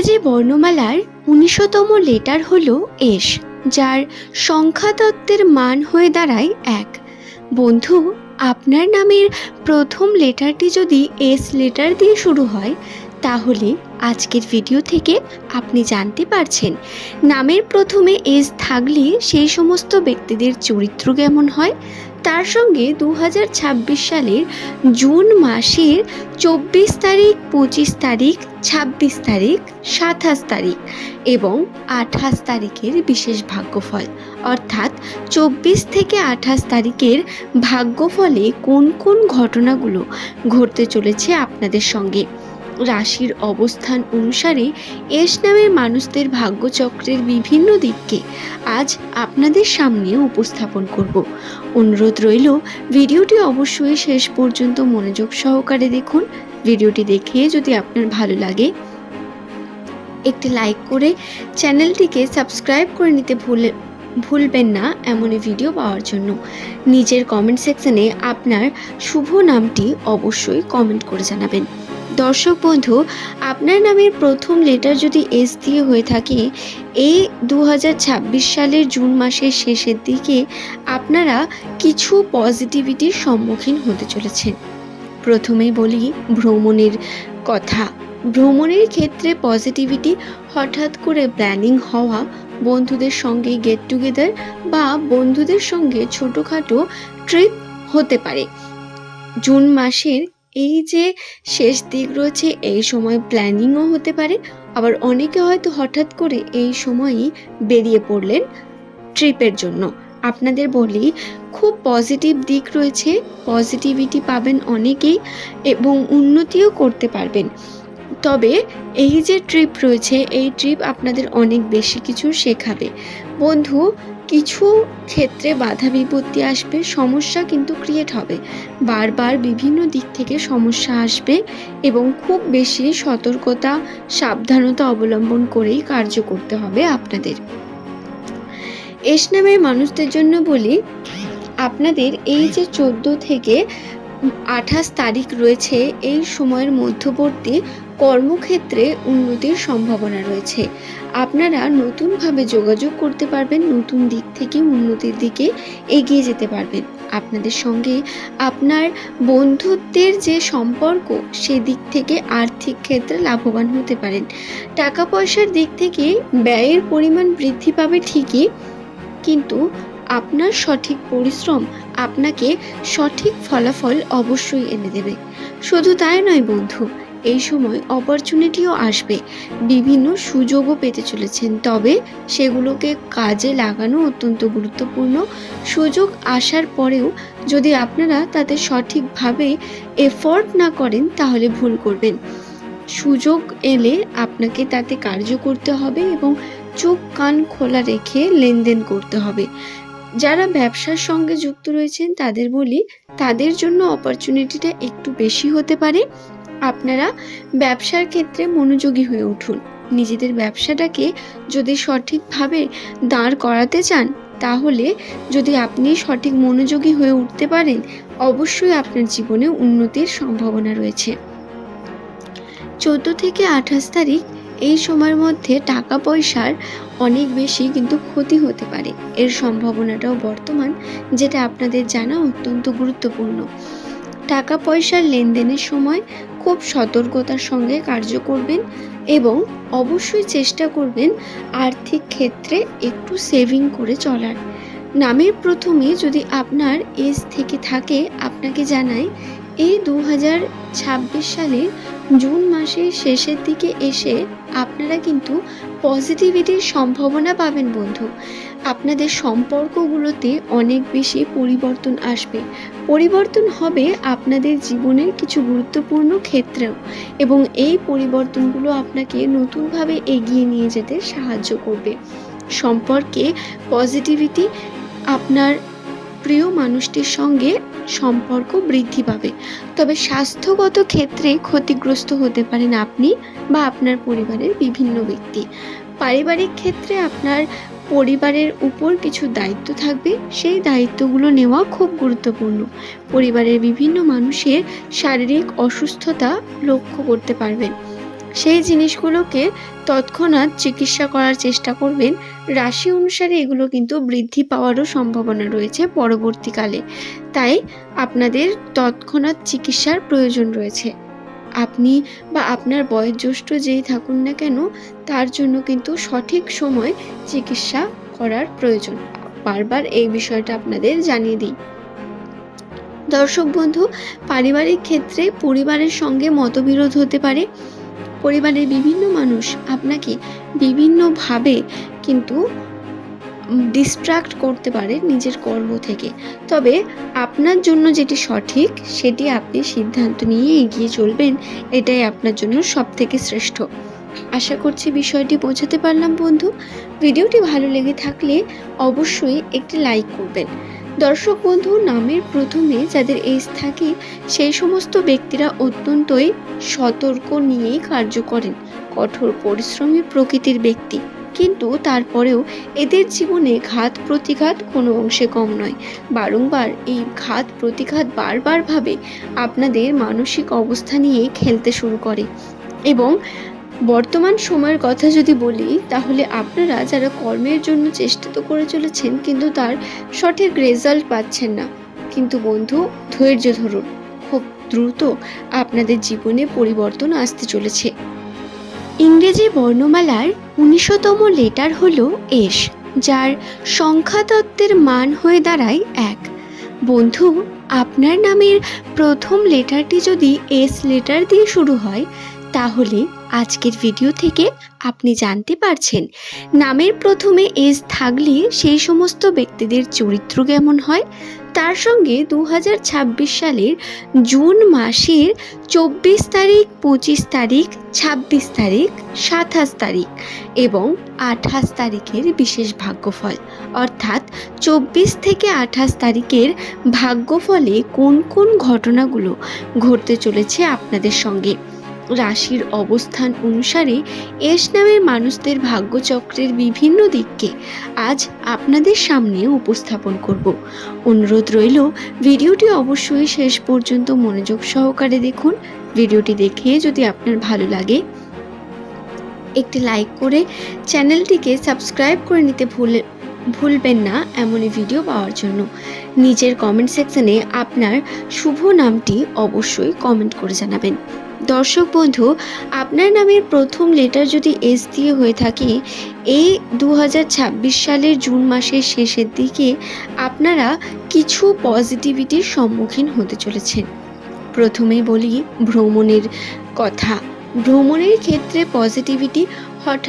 ইংরেজি বর্ণমালার ১৯তম লেটার হলো এস, যার সংখ্যাতত্ত্বের মান হয়ে দাঁড়ায় ১। বন্ধু, আপনার নামের প্রথম লেটারটি যদি এস লেটার দিয়ে শুরু হয়, তাহলে আজকের ভিডিও থেকে আপনি জানতে পারছেন নামের প্রথমে এস থাকলে সেই সমস্ত ব্যক্তিদের চরিত্র কেমন হয়। তার সঙ্গে ২০২৬ সালের জুন মাসের ২৪ তারিখ, ২৫ তারিখ, ২৬ তারিখ, ২৭ তারিখ এবং ২৮ তারিখের বিশেষ ভাগ্যফল, অর্থাৎ ২৪ থেকে ২৮ তারিখের ভাগ্যফলে কোন কোন ঘটনাগুলো ঘটতে চলেছে আপনাদের সঙ্গে। রাশির অবস্থান অনুসারে এস নামের মানুষদের ভাগ্যচক্রের বিভিন্ন দিককে আজ আপনাদের সামনে উপস্থাপন করব। অনুরোধ রইল, ভিডিওটি অবশ্যই শেষ পর্যন্ত মনোযোগ সহকারে দেখুন। ভিডিওটি দেখে যদি আপনার ভালো লাগে, একটি লাইক করে চ্যানেলটিকে সাবস্ক্রাইব করে নিতে ভুলবেন না এমনই ভিডিও পাওয়ার জন্য। নিজের কমেন্ট সেকশনে আপনার শুভ নামটি অবশ্যই কমেন্ট করে জানাবেন। দর্শক বন্ধু, আপনার নামের প্রথম লেটার যদি এস দিয়ে হয়ে থাকে, এই ২০২৬ সালের জুন মাসের শেষের দিকে আপনারা কিছু পজিটিভিটির সম্মুখীন হতে চলেছেন। প্রথমেই বলি ভ্রমণের কথা। ভ্রমণের ক্ষেত্রে পজিটিভিটি, হঠাৎ করে প্ল্যানিং হওয়া, বন্ধুদের সঙ্গে গেট টুগেদার বা বন্ধুদের সঙ্গে ছোটোখাটো ট্রিপ হতে পারে। জুন মাসের এই যে শেষ দিক রয়েছে, এই সময় প্ল্যানিংও হতে পারে, আবার অনেকে হয়তো হঠাৎ করে এই সময়ই বেরিয়ে পড়লেন ট্রিপের জন্য। আপনাদের বলি, খুব পজিটিভ দিক রয়েছে, পজিটিভিটি পাবেন অনেকেই এবং উন্নতিও করতে পারবেন। তবে এই যে ট্রিপ রয়েছে, এই ট্রিপ আপনাদের অনেক বেশি কিছু শেখাবে। বন্ধু, কিছু ক্ষেত্রে বাধা বিপত্তি আসবে, সমস্যা কিন্তু ক্রিয়েট হবে, বারবার বিভিন্ন দিক থেকে সমস্যা আসবে এবং খুব বেশি সতর্কতা, সাবধানতা অবলম্বন করেই কার্য করতে হবে আপনাদের। এস নামের মানুষদের জন্য বলি, আপনাদের এই যে ১৪ থেকে ২৮ তারিখ রয়েছে, এই সময়ের মধ্যবর্তী কর্মক্ষেত্রে উন্নতির সম্ভাবনা রয়েছে। আপনারা নতুনভাবে যোগাযোগ করতে পারবেন, নতুন দিক থেকে উন্নতির দিকে এগিয়ে যেতে পারবেন। আপনাদের সঙ্গে আপনার বন্ধুত্বের যে সম্পর্ক, সেদিক থেকে আর্থিক ক্ষেত্রে লাভবান হতে পারেন। টাকা পয়সার দিক থেকে ব্যয়ের পরিমাণ বৃদ্ধি পাবে ঠিকই, কিন্তু আপনার সঠিক পরিশ্রম আপনাকে সঠিক ফলাফল অবশ্যই এনে দেবে। শুধু তাই নয় বন্ধু, এই সময় অপরচুনিটিও আসবে, বিভিন্ন সুযোগও পেতে চলেছেন, তবে সেগুলোকে কাজে লাগানো অত্যন্ত গুরুত্বপূর্ণ। সুযোগ আসার পরেও যদি আপনারা তাতে সঠিকভাবে এফোর্ট না করেন, তাহলে ভুল করবেন। সুযোগ এলে আপনাকে তাতে কার্য করতে হবে এবং চোখ কান খোলা রেখে লেনদেন করতে হবে। যারা ব্যবসার সঙ্গে যুক্ত রয়েছেন তাদের বলি, তাদের জন্য অপরচুনিটিটা একটু বেশি হতে পারে। আপনারা ব্যবসার ক্ষেত্রে মনোযোগী হয়ে উঠুন। নিজেদের ব্যবসাটাকে যদি সঠিকভাবে দাঁড় করাতে চান, তাহলে যদি আপনি সঠিক মনোযোগী হয়ে উঠতে পারেন, অবশ্যই আপনার জীবনে উন্নতির সম্ভাবনা রয়েছে। ১৪ থেকে ২৮ তারিখ এই সময়ের মধ্যে টাকা পয়সার অনেক বেশি কিন্তু ক্ষতি হতে পারে, এর সম্ভাবনাটাও বর্তমান, যেটা আপনাদের জানা অত্যন্ত গুরুত্বপূর্ণ। টাকা পয়সার লেনদেনের সময় খুব সতর্কতার সঙ্গে কার্য করবেন এবং অবশ্যই চেষ্টা করবেন আর্থিক ক্ষেত্রে একটু সেভিং করে চলার। নামের প্রথমে যদি আপনার এস থেকে থাকে, আপনাকে জানাই এই ২০২৬ সালের জুন মাসের শেষের দিকে এসে আপনারা কিন্তু পজিটিভিটির সম্ভাবনা পাবেন বন্ধু। আপনাদের সম্পর্কগুলোতে অনেক বেশি পরিবর্তন আসবে, পরিবর্তন হবে আপনাদের জীবনের কিছু গুরুত্বপূর্ণ ক্ষেত্রেও, এবং এই পরিবর্তনগুলো আপনাকে নতুনভাবে এগিয়ে নিয়ে যেতে সাহায্য করবে। সম্পর্কে পজিটিভিটি, আপনার প্রিয় মানুষটির সঙ্গে সম্পর্ক বৃদ্ধি পাবে, তবে স্বাস্থ্যগত ক্ষেত্রে ক্ষতিগ্রস্ত হতে পারেন আপনি বা আপনার পরিবারের বিভিন্ন ব্যক্তি। পারিবারিক ক্ষেত্রে আপনার পরিবারের উপর কিছু দায়িত্ব থাকবে, সেই দায়িত্বগুলো নেওয়া খুব গুরুত্বপূর্ণ। পরিবারের বিভিন্ন মানুষের শারীরিক অসুস্থতা লক্ষ্য করতে পারবেন। সেই জিনিসগুলোকে তৎক্ষণাৎ চিকিৎসা করার চেষ্টা করবেন। রাশি অনুসারে এগুলো কিন্তু বৃদ্ধি পাওয়ারও সম্ভাবনা রয়েছে পরবর্তীকালে, তাই আপনাদের তৎক্ষণাৎ চিকিৎসার প্রয়োজন রয়েছে। আপনি বা আপনার বয়োজ্যেষ্ঠ যেই থাকুন না কেন, তার জন্য কিন্তু সঠিক সময় চিকিৎসা করার প্রয়োজন। বারবার এই বিষয়টা আপনাদের জানিয়ে দিই। দর্শক বন্ধু, পারিবারিক ক্ষেত্রে পরিবারের সঙ্গে মতবিরোধ হতে পারে। পরিবারের বিভিন্ন মানুষ আপনাকে বিভিন্নভাবে কিন্তু ডিস্ট্রাক্ট করতে পারে নিজের কর্ম থেকে। তবে আপনার জন্য যেটি সঠিক সেটি আপনি সিদ্ধান্ত নিয়ে এগিয়ে চলবেন, এটাই আপনার জন্য সবথেকে শ্রেষ্ঠ। আশা করছি বিষয়টি বোঝাতে পারলাম বন্ধু। ভিডিওটি ভালো লেগে থাকলে অবশ্যই একটি লাইক করবেন। দর্শক বন্ধু, নামের প্রথমে যাদের এস থাকে সেই সমস্ত ব্যক্তিরা অত্যন্তই সতর্ক নিয়েই কার্য করেন, কঠোর পরিশ্রমী প্রকৃতির ব্যক্তি, কিন্তু তারপরেও এদের জীবনে ঘাত প্রতিঘাত কোনো অংশে কম নয়। বারংবার এই ঘাত প্রতিঘাত বারবার ভাবে আপনাদের মানসিক অবস্থা নিয়ে খেলতে শুরু করে। এবং বর্তমান সময়ের কথা যদি বলি, তাহলে আপনারা যারা কর্মের জন্য চেষ্টা তো করে চলেছেন, কিন্তু তার সঠিক রেজাল্ট পাচ্ছেন না। কিন্তু বন্ধু, ধৈর্য ধরুন, খুব দ্রুত আপনাদের জীবনে পরিবর্তন আসতে চলেছে। ইংরেজি বর্ণমালার ১৯তম লেটার হলো এস, যার সংখ্যাতত্ত্বের মান হয়ে দাঁড়ায় ১। বন্ধু, আপনার নামের প্রথম লেটারটি যদি এস লেটার দিয়ে শুরু হয়, তাহলে আজকের ভিডিও থেকে আপনি জানতে পারছেন নামের প্রথমে এস থাকলে সেই সমস্ত ব্যক্তিদের চরিত্র কেমন হয়। তার সঙ্গে ২০২৬ সালের জুন মাসের ২৪ তারিখ, ২৫ তারিখ, ২৬ তারিখ, ২৭ তারিখ এবং ২৮ তারিখের বিশেষ ভাগ্যফল, অর্থাৎ ২৪ থেকে ২৮ তারিখের ভাগ্যফলে কোন কোন ঘটনাগুলো ঘটতে চলেছে আপনাদের সঙ্গে। রাশির অবস্থান অনুসারে এস নামের মানুষদের ভাগ্যচক্রের বিভিন্ন দিককে আজ আপনাদের সামনে উপস্থাপন করব। অনুরোধ রইল, ভিডিওটি অবশ্যই শেষ পর্যন্ত মনোযোগ সহকারে দেখুন। ভিডিওটি দেখে যদি আপনার ভালো লাগে, একটি লাইক করে চ্যানেলটিকে সাবস্ক্রাইব করে নিতে ভুলবেন না এমনই ভিডিও পাওয়ার জন্য। নিচের কমেন্ট সেকশনে আপনার শুভ নামটি অবশ্যই কমেন্ট করে জানাবেন। দর্শক বন্ধু, আপনার নামের প্রথম লেটার যদি এস দিয়ে হয়ে থাকে, এই ২০২৬ সালের জুন মাসের শেষের দিকে আপনারা কিছু পজিটিভিটির সম্মুখীন হতে চলেছেন। প্রথমেই বলি ভ্রমণের কথা। ভ্রমণের ক্ষেত্রে পজিটিভিটি হঠাৎ